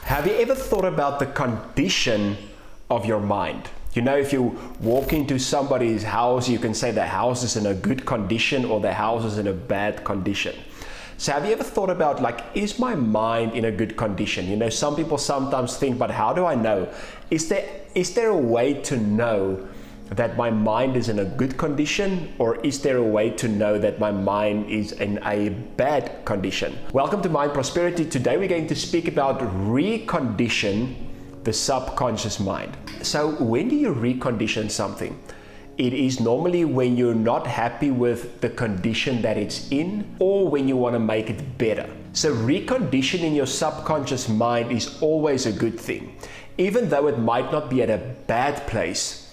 Have you ever thought about the condition of your mind? You know, if you walk into somebody's house, you can say the house is in a good condition or the house is in a bad condition. So have you ever thought about, like, is my mind in a good condition? You know, some people sometimes think, but how do I know? Is there a way to know that my mind is in a good condition, or is there a way to know that my mind is in a bad condition? Welcome to Mind Prosperity. Today we're going to speak about recondition the subconscious mind. So when do you recondition something? It is normally when you're not happy with the condition that it's in, or when you want to make it better. So reconditioning your subconscious mind is always a good thing. Even though it might not be at a bad place,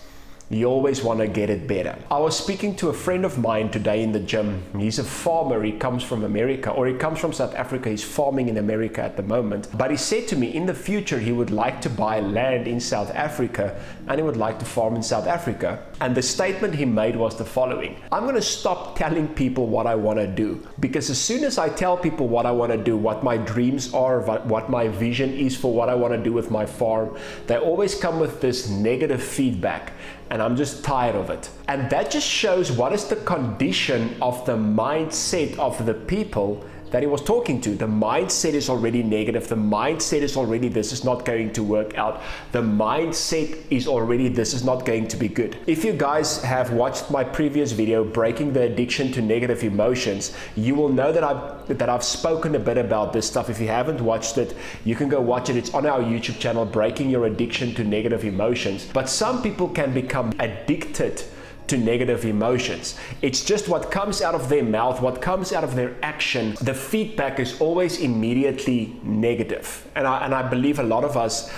you always want to get it better. I was speaking to a friend of mine today in the gym. He's a farmer. He comes from America, or he comes from South Africa. He's farming in America at the moment. But he said to me in the future he would like to buy land in South Africa and he would like to farm in South Africa. And the statement he made was the following: I'm going to stop telling people what I want to do, because as soon as I tell people what I want to do, what my dreams are, what my vision is for what I want to do with my farm, they always come with this negative feedback. And I'm just tired of it. And that just shows what is the condition of the mindset of the people that he was talking to. The mindset is already negative. The mindset is already, this is not going to work out. The mindset is already, this is not going to be good. If you guys have watched my previous video, Breaking the Addiction to Negative Emotions, you will know that I've spoken a bit about this stuff. If you haven't watched it, you can go watch it. It's on our YouTube channel, Breaking Your Addiction to Negative Emotions. But some people can become addicted to negative emotions. It's just what comes out of their mouth, what comes out of their action. The feedback is always immediately negative. And I believe a lot of us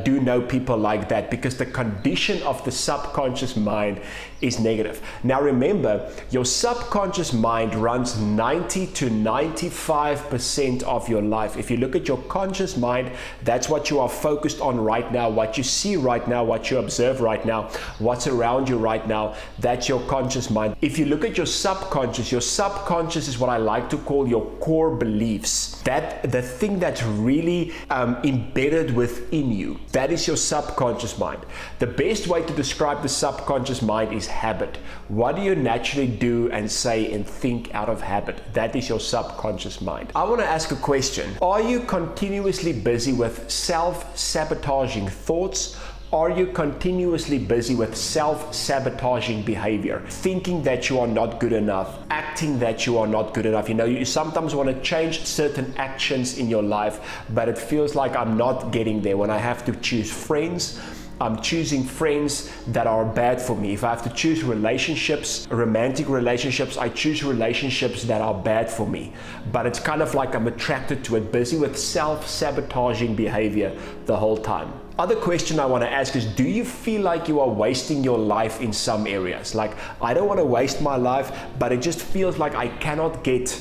do know people like that, because the condition of the subconscious mind is negative. Now remember, your subconscious mind runs 90 to 95% of your life. If you look at your conscious mind, that's what you are focused on right now, what you see right now, what you observe right now, what's around you right now. That's your conscious mind. If you look at your subconscious is what I like to call your core beliefs. That the thing that's really embedded within you, that is your subconscious mind. The best way to describe the subconscious mind is habit. What do you naturally do and say and think out of habit? That is your subconscious mind. I want to ask a question. Are you continuously busy with self-sabotaging thoughts? Are you continuously busy with self-sabotaging behavior, thinking that you are not good enough, acting that you are not good enough? You know, you sometimes want to change certain actions in your life, but it feels like I'm not getting there. When I have to choose friends, I'm choosing friends that are bad for me. If I have to choose relationships, romantic relationships, I choose relationships that are bad for me. But it's kind of like I'm attracted to it, busy with self-sabotaging behavior the whole time. Other question I want to ask is, do you feel like you are wasting your life in some areas? Like, I don't want to waste my life, but it just feels like I cannot get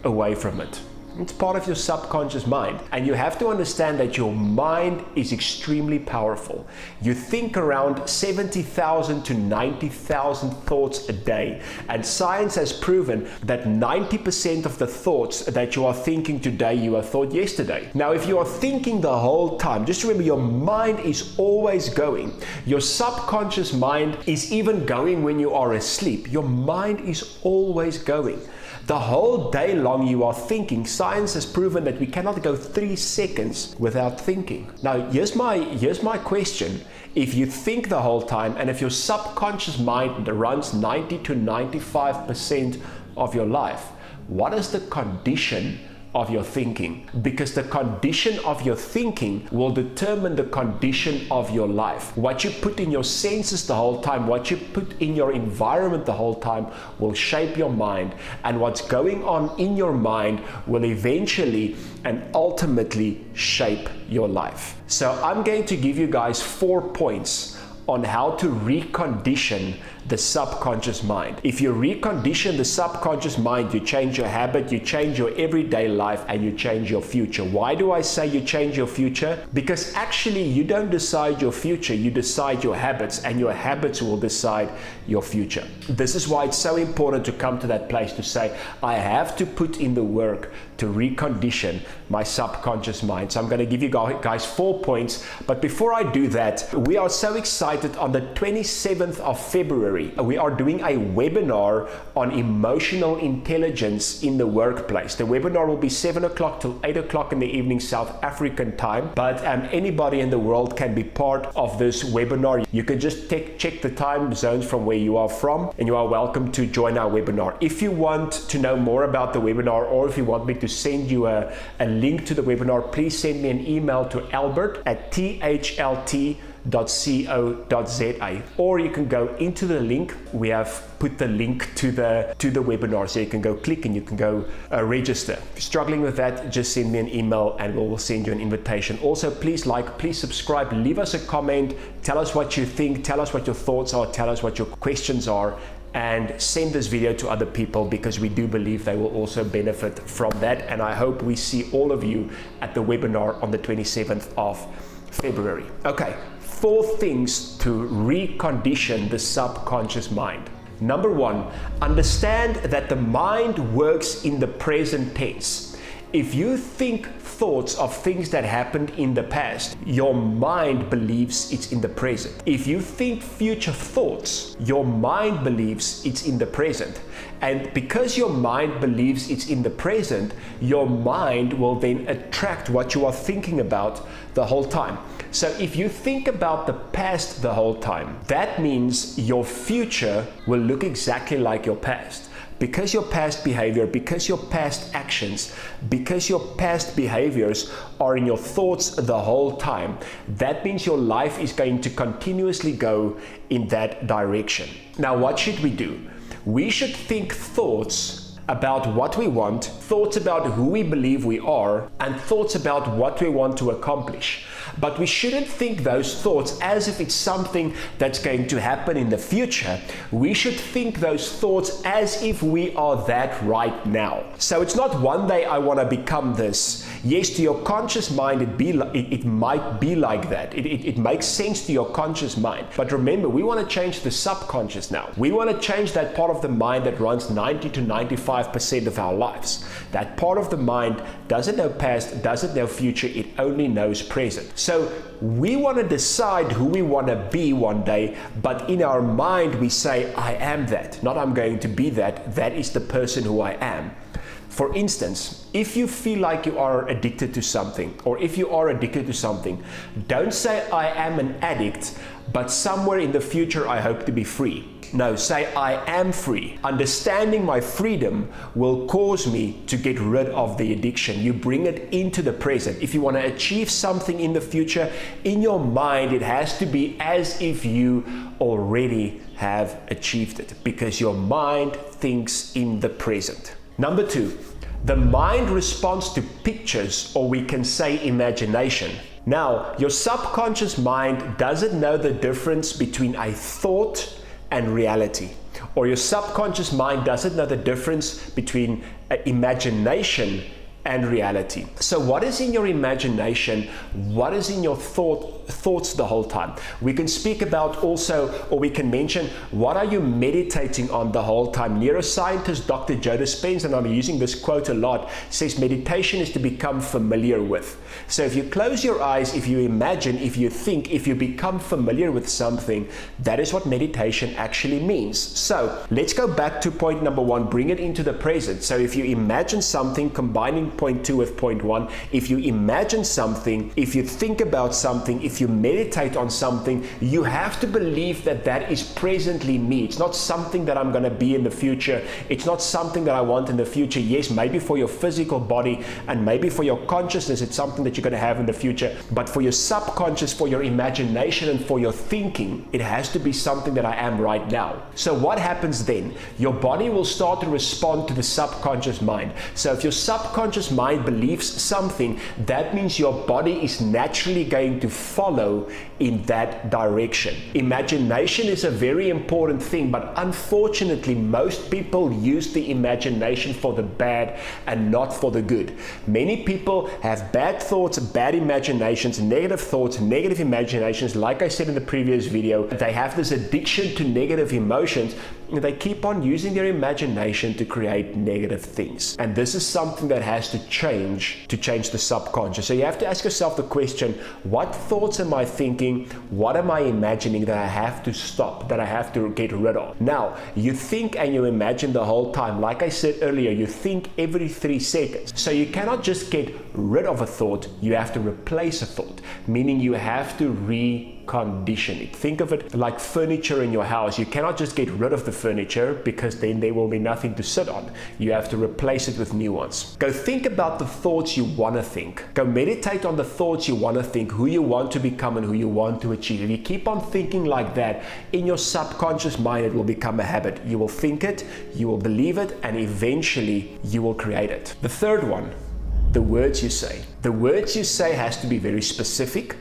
away from it. It's part of your subconscious mind. And you have to understand that your mind is extremely powerful. You think around 70,000 to 90,000 thoughts a day. And science has proven that 90% of the thoughts that you are thinking today, you have thought yesterday. Now, if you are thinking the whole time, just remember your mind is always going. Your subconscious mind is even going when you are asleep. Your mind is always going. The whole day long you are thinking. Science has proven that we cannot go 3 seconds without thinking. Now, here's my question. If you think the whole time, and if your subconscious mind runs 90 to 95% of your life, what is the condition of your thinking? Because the condition of your thinking will determine the condition of your life. What you put in your senses the whole time, what you put in your environment the whole time will shape your mind, and what's going on in your mind will eventually and ultimately shape your life. So I'm going to give you guys 4 points on how to recondition the subconscious mind. If you recondition the subconscious mind, you change your habit, you change your everyday life, and you change your future. Why do I say you change your future? Because actually you don't decide your future, you decide your habits, and your habits will decide your future. This is why it's so important to come to that place to say, I have to put in the work to recondition my subconscious mind. So I'm going to give you guys 4 points, but before I do that, we are so excited. On the 27th of February, we are doing a webinar on emotional intelligence in the workplace. The webinar will be 7 o'clock till 8 o'clock in the evening South African time, but anybody in the world can be part of this webinar. You can just check the time zones from where you are from, and you are welcome to join our webinar. If you want to know more about the webinar, or if you want me to send you a link to the webinar, please send me an email to albert@thlt.co.za, or you can go into the link. We have put the link to the webinar, so you can go click and you can go register. If you're struggling with that, just send me an email and we'll send you an invitation. Also, please please subscribe, leave us a comment, tell us what you think, tell us what your thoughts are, tell us what your questions are, and send this video to other people, because we do believe they will also benefit from that. And I hope we see all of you at the webinar on the 27th of February. Okay, 4 things to recondition the subconscious mind. Number 1, understand that the mind works in the present tense. If you think thoughts of things that happened in the past, your mind believes it's in the present. If you think future thoughts, your mind believes it's in the present. And because your mind believes it's in the present, your mind will then attract what you are thinking about the whole time. So if you think about the past the whole time, that means your future will look exactly like your past. Because your past behavior, because your past actions, because your past behaviors are in your thoughts the whole time, that means your life is going to continuously go in that direction. Now, what should we do? We should think thoughts about what we want, thoughts about who we believe we are, and thoughts about what we want to accomplish. But we shouldn't think those thoughts as if it's something that's going to happen in the future. We should think those thoughts as if we are that right now. So it's not one day I want to become this. Yes, to your conscious mind, it might be like that. It makes sense to your conscious mind. But remember, we want to change the subconscious now. We want to change that part of the mind that runs 90 to 95% of our lives. That part of the mind doesn't know past, doesn't know future, it only knows present. So we want to decide who we want to be one day, but in our mind we say, I am that, not I'm going to be that. That is the person who I am. For instance, if you feel like you are addicted to something, or if you are addicted to something, don't say I am an addict, but somewhere in the future I hope to be free. No, say I am free. Understanding my freedom will cause me to get rid of the addiction. You bring it into the present. If you want to achieve something in the future, in your mind it has to be as if you already have achieved it, because your mind thinks in the present. Number 2, the mind responds to pictures, or we can say imagination. Now, your subconscious mind doesn't know the difference between a thought and reality, or your subconscious mind doesn't know the difference between imagination and reality. So what is in your imagination? What is in your thoughts the whole time? We can speak about also, or we can mention, what are you meditating on the whole time? Neuroscientist Dr. Joe Dispenza, and I'm using this quote a lot, says meditation is to become familiar with. So if you close your eyes, if you imagine, if you think, if you become familiar with something, that is what meditation actually means. So let's go back to point number 1, bring it into the present. So if you imagine something, combining point 2 with point 1, if you imagine something, if you think about something, if you meditate on something, you have to believe that that is presently me. It's not something that I'm going to be in the future. It's not something that I want in the future. Yes, maybe for your physical body and maybe for your consciousness, it's something that you're going to have in the future. But for your subconscious, for your imagination, and for your thinking, it has to be something that I am right now. So what happens then? Your body will start to respond to the subconscious mind. So if your subconscious subconscious mind believes something, that means your body is naturally going to follow in that direction. Imagination is a very important thing, but unfortunately, most people use the imagination for the bad and not for the good. Many people have bad thoughts, bad imaginations, negative thoughts, negative imaginations. Like I said in the previous video, they have this addiction to negative emotions. They keep on using their imagination to create negative things. And this is something that has to change the subconscious. So you have to ask yourself the question, what thoughts am I thinking? What am I imagining that I have to stop, that I have to get rid of? Now, you think and you imagine the whole time. Like I said earlier, you think every 3 seconds. So you cannot just get rid of a thought, you have to replace a thought, meaning you have to recondition it. Think of it like furniture in your house. You cannot just get rid of the furniture because then there will be nothing to sit on. You have to replace it with new ones. Go think about the thoughts you want to think. Go meditate on the thoughts you want to think, who you want to become and who you want to achieve. If you keep on thinking like that, in your subconscious mind, it will become a habit. You will think it, you will believe it, and eventually you will create it. The third one, the words you say. The words you say has to be very specific.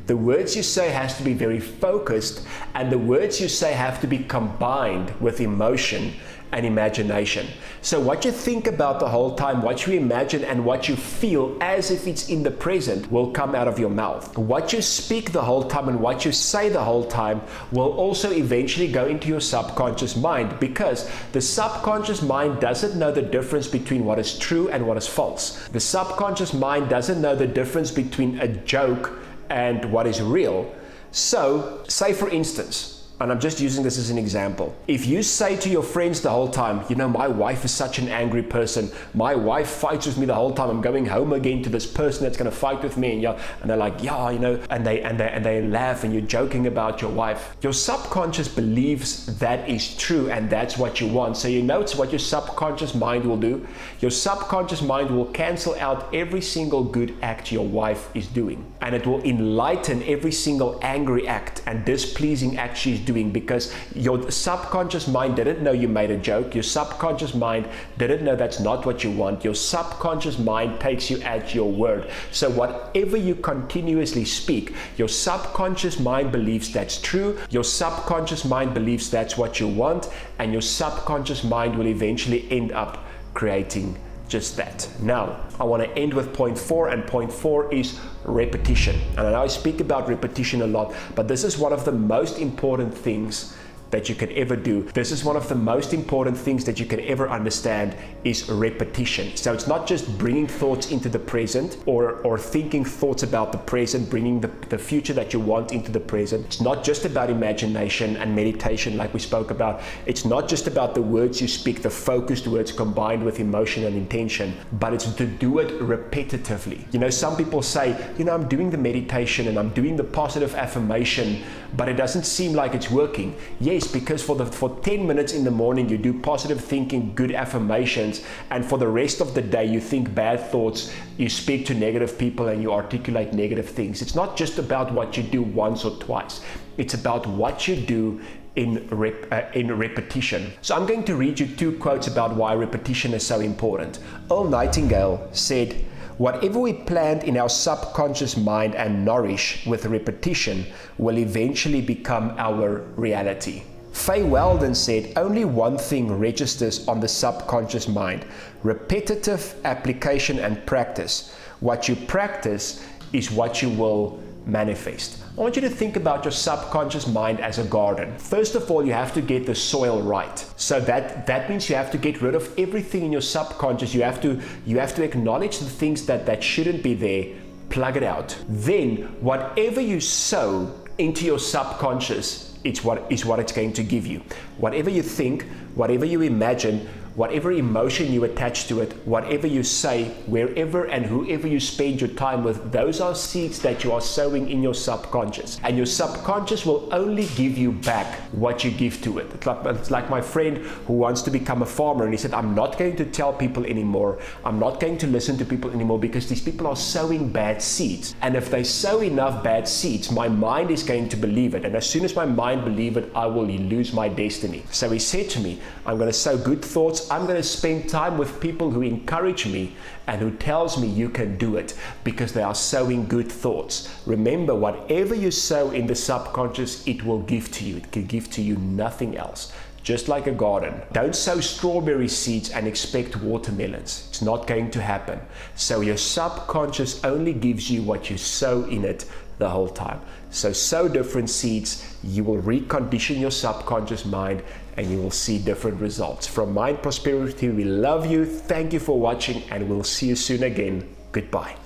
The words you say has to be very focused, and the words you say have to be combined with emotion and imagination. So what you think about the whole time, what you imagine and what you feel as if it's in the present will come out of your mouth. What you speak the whole time and what you say the whole time will also eventually go into your subconscious mind, because the subconscious mind doesn't know the difference between what is true and what is false. The subconscious mind doesn't know the difference between a joke and what is real. So, say for instance, and I'm just using this as an example. If you say to your friends the whole time, you know, my wife is such an angry person. My wife fights with me the whole time. I'm going home again to this person that's going to fight with me. And they're like, yeah, you know, and they laugh and you're joking about your wife. Your subconscious believes that is true and that's what you want. So you notice what your subconscious mind will do. Your subconscious mind will cancel out every single good act your wife is doing. And it will enlighten every single angry act and displeasing act she's doing, because your subconscious mind didn't know you made a joke. Your subconscious mind didn't know that's not what you want. Your subconscious mind takes you at your word. So whatever you continuously speak, your subconscious mind believes that's true. Your subconscious mind believes that's what you want, and your subconscious mind will eventually end up creating just that. Now, I want to end with point 4, and point 4 is repetition. And I know I speak about repetition a lot, but this is one of the most important things that you can ever do. This is one of the most important things that you can ever understand is repetition. So it's not just bringing thoughts into the present or thinking thoughts about the present, bringing the future that you want into the present. It's not just about imagination and meditation like we spoke about. It's not just about the words you speak, the focused words combined with emotion and intention, but it's to do it repetitively. You know, some people say, you know, I'm doing the meditation and I'm doing the positive affirmation, but it doesn't seem like it's working. Yes, because for 10 minutes in the morning you do positive thinking, good affirmations, and for the rest of the day you think bad thoughts, you speak to negative people and you articulate negative things. It's not just about what you do once or twice. It's about what you do in repetition. So I'm going to read you 2 quotes about why repetition is so important. Earl Nightingale said, "Whatever we plant in our subconscious mind and nourish with repetition will eventually become our reality." Faye Weldon said, "Only one thing registers on the subconscious mind: repetitive application and practice. What you practice is what you will manifest." I want you to think about your subconscious mind as a garden. First of all, you have to get the soil right. So that means you have to get rid of everything in your subconscious. You have to acknowledge the things that shouldn't be there, plug it out. Then whatever you sow into your subconscious, it's what it's going to give you. Whatever you think, whatever you imagine, whatever emotion you attach to it, whatever you say, wherever and whoever you spend your time with, those are seeds that you are sowing in your subconscious. And your subconscious will only give you back what you give to it. It's like my friend who wants to become a farmer, and he said, I'm not going to tell people anymore. I'm not going to listen to people anymore because these people are sowing bad seeds. And if they sow enough bad seeds, my mind is going to believe it. And as soon as my mind believes it, I will lose my destiny. So he said to me, I'm going to sow good thoughts, course, I'm going to spend time with people who encourage me and who tells me you can do it because they are sowing good thoughts. Remember, whatever you sow in the subconscious, it will give to you. It can give to you nothing else. Just like a garden. Don't sow strawberry seeds and expect watermelons. It's not going to happen. So your subconscious only gives you what you sow in it the whole time. So sow different seeds, you will recondition your subconscious mind and you will see different results. From Mind Prosperity, we love you. Thank you for watching and we'll see you soon again. Goodbye.